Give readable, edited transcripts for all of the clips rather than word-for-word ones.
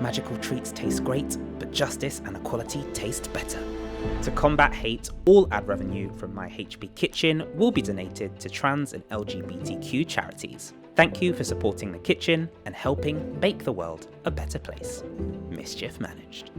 magical treats taste great, but justice and equality taste better. To combat hate, all ad revenue from my HB Kitchen will be donated to trans and LGBTQ charities. Thank you for supporting the kitchen and helping make the world a better place. Mischief managed.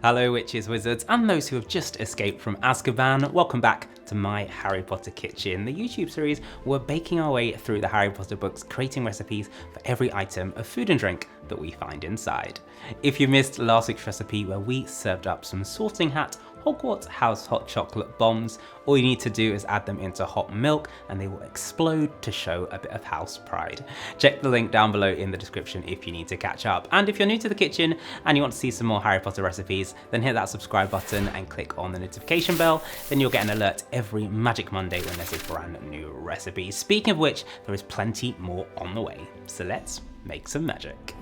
Hello witches, wizards, and those who have just escaped from Azkaban. Welcome back to my Harry Potter Kitchen, the YouTube series where we're baking our way through the Harry Potter books, creating recipes for every item of food and drink that we find inside. If you missed last week's recipe where we served up some Sorting Hat Hogwarts House hot chocolate bombs, all you need to do is add them into hot milk and they will explode to show a bit of house pride. Check the link down below in the description if you need to catch up. And if you're new to the kitchen and you want to see some more Harry Potter recipes, then hit that subscribe button and click on the notification bell. Then you'll get an alert every Magic Monday when there's a brand new recipe. Speaking of which, there is plenty more on the way. So let's make some magic.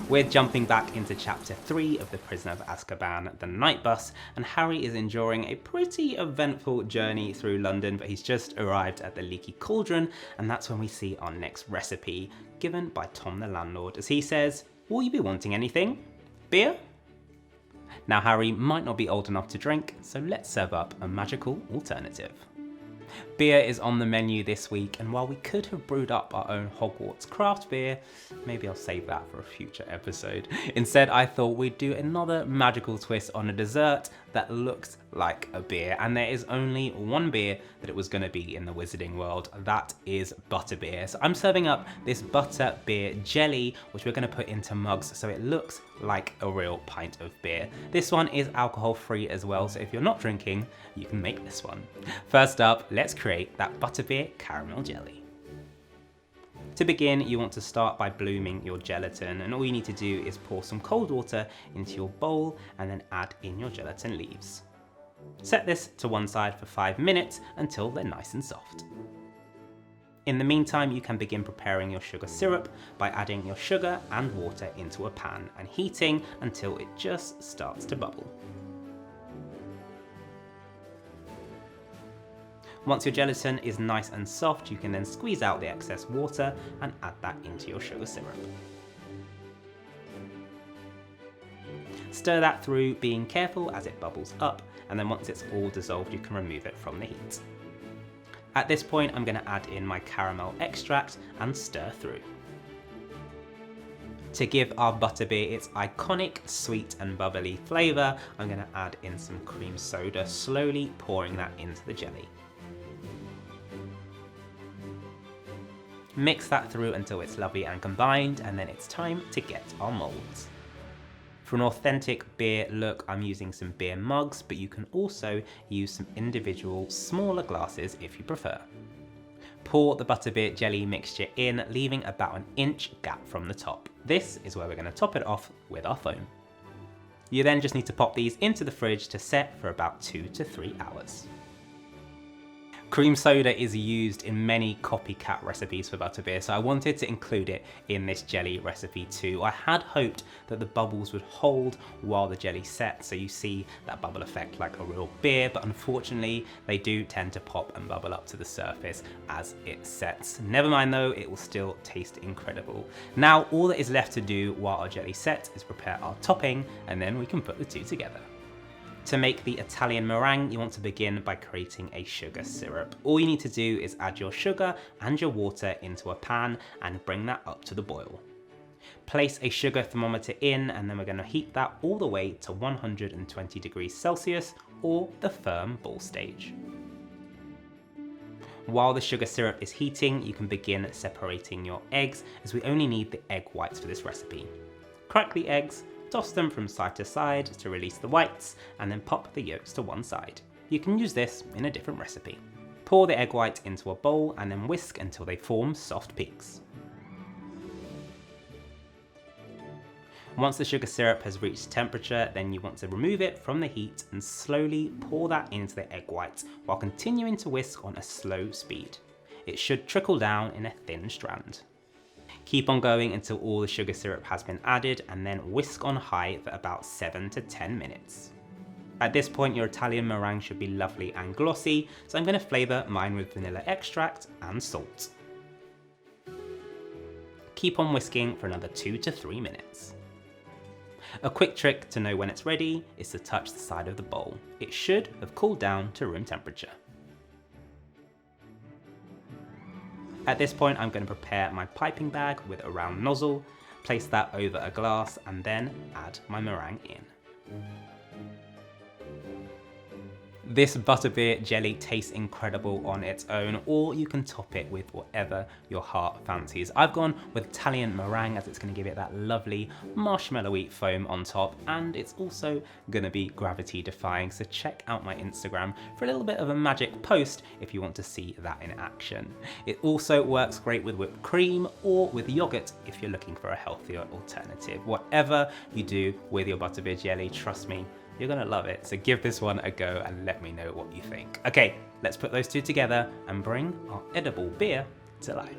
We're jumping back into chapter 3 of the Prisoner of Azkaban, the night bus, and Harry is enduring a pretty eventful journey through London, but he's just arrived at the Leaky Cauldron, and that's when we see our next recipe, given by Tom the landlord, as he says, "Will you be wanting anything? Beer?" Now Harry might not be old enough to drink, so let's serve up a magical alternative. Beer is on the menu this week, and while we could have brewed up our own Hogwarts craft beer, maybe I'll save that for a future episode. Instead, I thought we'd do another magical twist on a dessert that looks like a beer, and there is only one beer that it was going to be in the wizarding world. That is Butterbeer. So I'm serving up this Butterbeer Jelly, which we're going to put into mugs so it looks like a real pint of beer. This one is alcohol free as well, so if you're not drinking, you can make this one. First up, let's create that Butterbeer caramel jelly. To begin, you want to start by blooming your gelatin, and all you need to do is pour some cold water into your bowl and then add in your gelatin leaves. Set this to one side for 5 minutes until they're nice and soft. In the meantime, you can begin preparing your sugar syrup by adding your sugar and water into a pan and heating until it just starts to bubble. Once your gelatin is nice and soft, you can then squeeze out the excess water and add that into your sugar syrup. Stir that through, being careful as it bubbles up, and then once it's all dissolved, you can remove it from the heat. At this point, I'm going to add in my caramel extract and stir through. To give our butterbeer its iconic sweet and bubbly flavour, I'm going to add in some cream soda, slowly pouring that into the jelly. Mix that through until it's lovely and combined, and then it's time to get our moulds. For an authentic beer look, I'm using some beer mugs, but you can also use some individual smaller glasses if you prefer. Pour the Butterbeer jelly mixture in, leaving about an inch gap from the top. This is where we're going to top it off with our foam. You then just need to pop these into the fridge to set for about 2 to 3 hours. Cream soda is used in many copycat recipes for butterbeer, so I wanted to include it in this jelly recipe too. I had hoped that the bubbles would hold while the jelly set, so you see that bubble effect like a real beer, but unfortunately they do tend to pop and bubble up to the surface as it sets. Never mind though, it will still taste incredible. Now all that is left to do while our jelly sets is prepare our topping, and then we can put the two together. To make the Italian meringue, you want to begin by creating a sugar syrup. All you need to do is add your sugar and your water into a pan and bring that up to the boil. Place a sugar thermometer in, and then we're going to heat that all the way to 120 degrees Celsius or the firm ball stage. While the sugar syrup is heating, you can begin separating your eggs, as we only need the egg whites for this recipe. Crack the eggs, toss them from side to side to release the whites, and then pop the yolks to one side. You can use this in a different recipe. Pour the egg white into a bowl and then whisk until they form soft peaks. Once the sugar syrup has reached temperature, then you want to remove it from the heat and slowly pour that into the egg whites while continuing to whisk on a slow speed. it should trickle down in a thin strand. Keep on going until all the sugar syrup has been added and then whisk on high for about 7 to 10 minutes. At this point your Italian meringue should be lovely and glossy, so I'm going to flavour mine with vanilla extract and salt. Keep on whisking for another 2 to 3 minutes. A quick trick to know when it's ready is to touch the side of the bowl. It should have cooled down to room temperature. At this point I'm going to prepare my piping bag with a round nozzle, place that over a glass and then add my meringue in. This butterbeer jelly tastes incredible on its own, or you can top it with whatever your heart fancies. I've gone with Italian meringue as it's going to give it that lovely marshmallowy foam on top, and it's also going to be gravity defying, so check out my Instagram for a little bit of a magic post if you want to see that in action. It also works great with whipped cream or with yogurt if you're looking for a healthier alternative. Whatever you do with your butterbeer jelly, trust me, you're gonna love it, so give this one a go and let me know what you think. Okay, let's put those two together and bring our edible beer to life.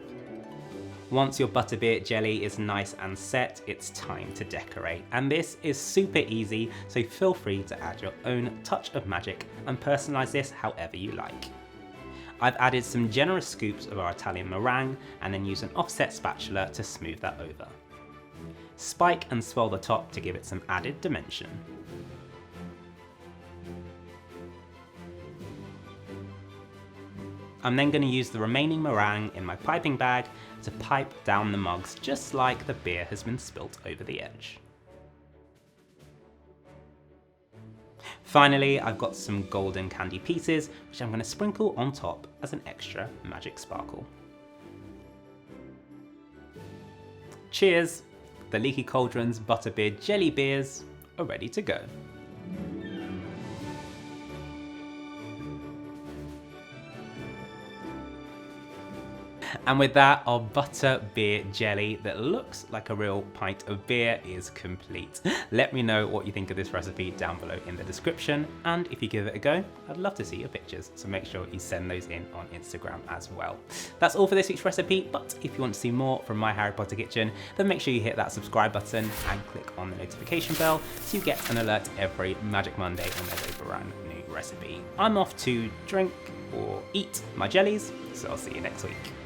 Once your butterbeer jelly is nice and set, it's time to decorate. And this is super easy, so feel free to add your own touch of magic and personalize this however you like. I've added some generous scoops of our Italian meringue and then use an offset spatula to smooth that over. Spike and swirl the top to give it some added dimension. I'm then going to use the remaining meringue in my piping bag to pipe down the mugs just like the beer has been spilt over the edge. Finally, I've got some golden candy pieces which I'm going to sprinkle on top as an extra magic sparkle. Cheers! The Leaky Cauldron's Butterbeer Jelly beers are ready to go. And with that, our butterbeer jelly that looks like a real pint of beer is complete. Let me know what you think of this recipe down below in the description, and if you give it a go, I'd love to see your pictures, so make sure you send those in on Instagram as well. That's all for this week's recipe, but if you want to see more from my Harry Potter kitchen, then make sure you hit that subscribe button and click on the notification bell so you get an alert every Magic Monday when there's a brand new recipe. I'm off to drink or eat my jellies, so I'll see you next week.